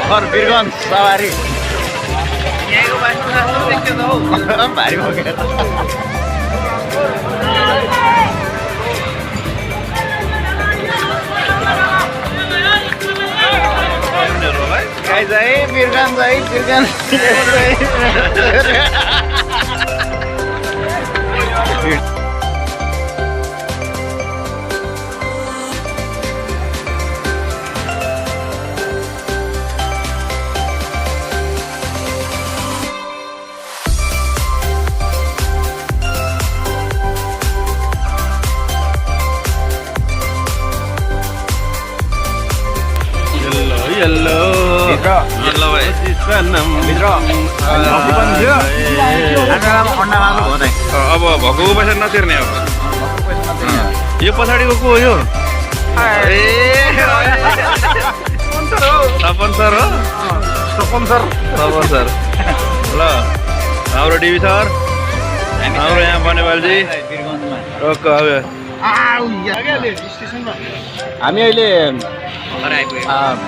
भर्खर वीरगञ्ज सवारी यहाँको बाटो देख्छ त हौ भारी बोकेर गाइज है वीरगञ्ज है वीरगञ्ज Hello. Hello भाइ अब भएको पैसा नतिर्ने अब यो पछाडिको को हो यो तपन सर हो तपन सर ल हाम्रो डिबी सर हाम्रो यहाँ बनेपालजी हामी अहिले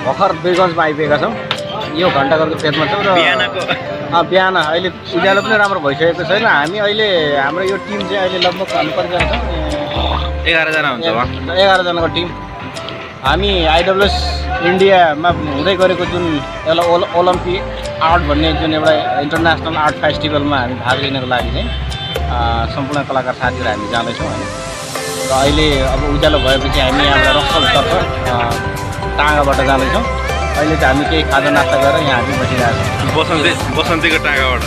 भर्खर वीरगञ्जमा आइपुगेका छौँ यो घन्टाघरको फेदमा छौँ र बिहान अहिले उज्यालो पनि राम्रो भइसकेको छैन हामी अहिले हाम्रो यो टिम चाहिँ अहिले लगभग हामी कतिजना छौँ 11 जना हुन्छ 11 जनाको टिम हामी आइडब्ल्युएस इन्डियामा हुँदै गरेको जुन एउटा ओलम्पिक आर्ट भन्ने जुन एउटा इन्टरनेसनल आर्ट फेस्टिभलमा हामी भाग लिनको लागि चाहिँ सम्पूर्ण कलाकार साथीहरू हामी जाँदैछौँ होइन र अहिले अब उज्यालो भएपछि हामी यहाँबाट रक्सलतर्फ टाँगाबाट जाँदैछौँ अहिले चाहिँ हामी केही खाजा नास्ता गरेर यहाँ हामी बसिरहेको छौँ बसन्तीको टाँगाबाट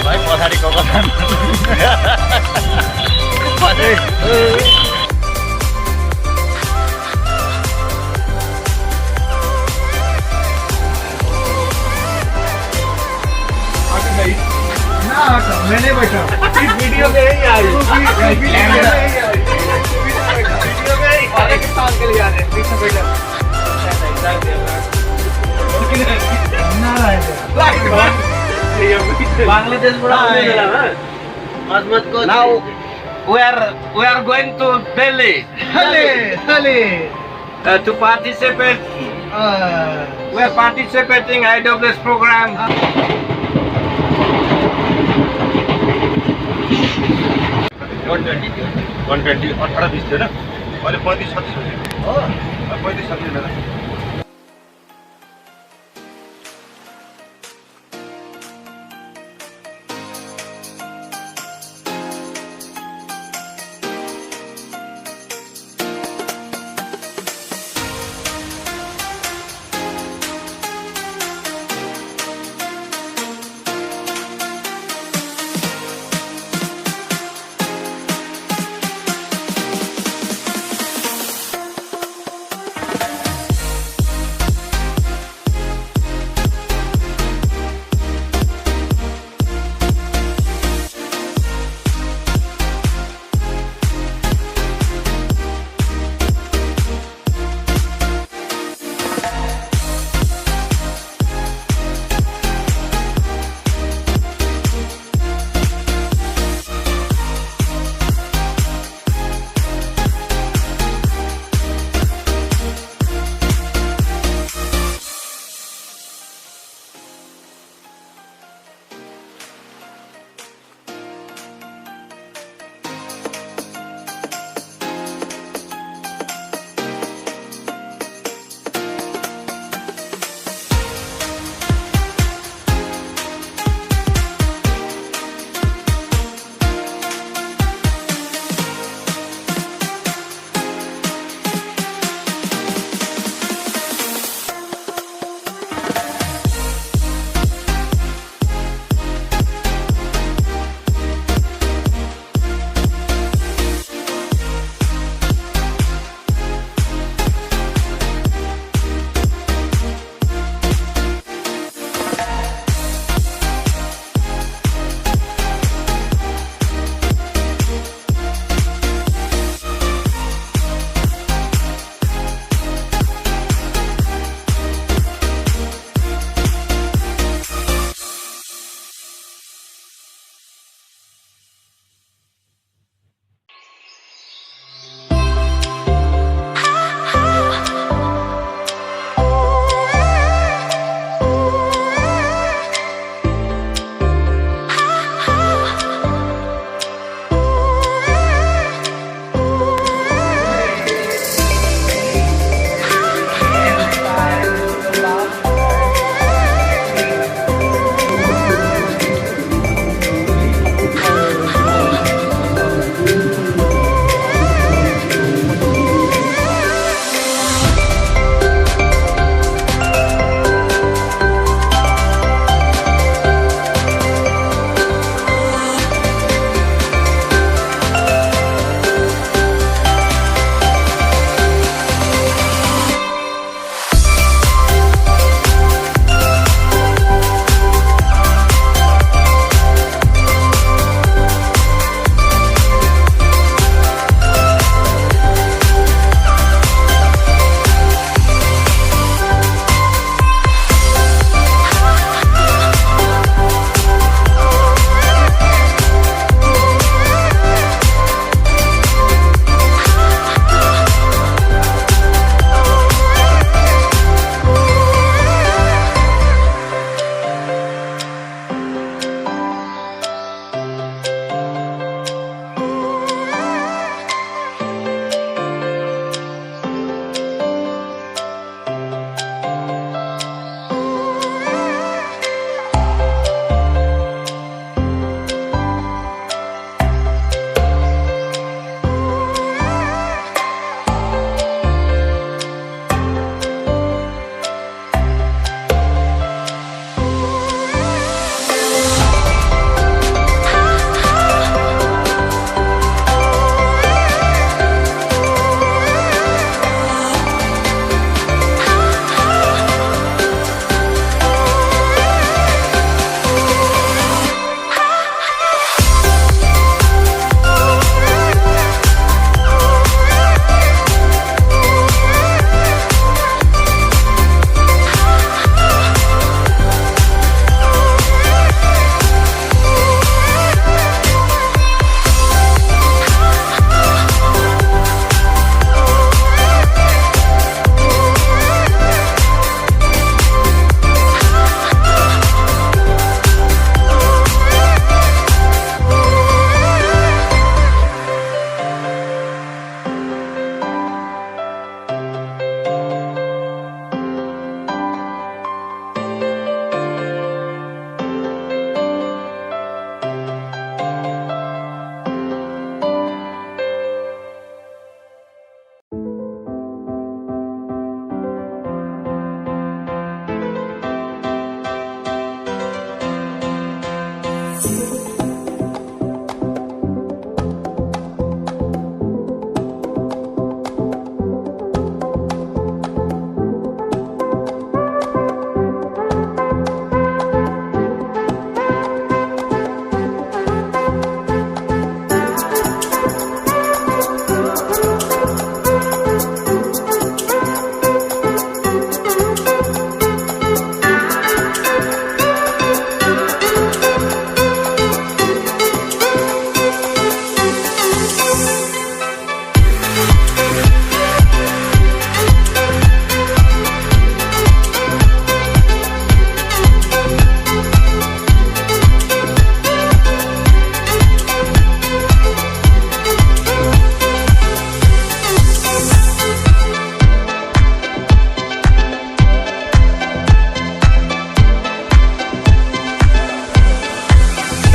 भाइ पछाडिको कथा मैंने बैठा इस वीडियो में ही आई वीडियो में ही एक साल के लिए आ रहे पीछे बैठा बांग्लादेश बड़ा मत को now we are going to Delhi to participate we are participating IWS program 120 18-20 थियो र अहिले 35-36 हो 35-36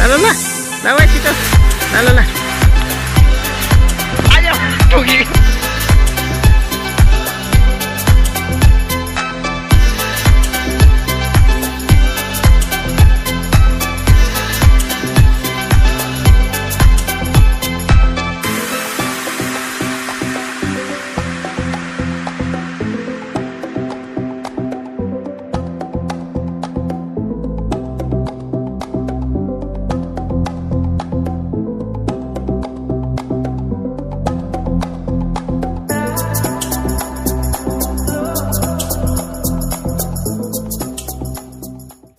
Lalo na. Laway dito. Lalo na. Ayaw. Pugi.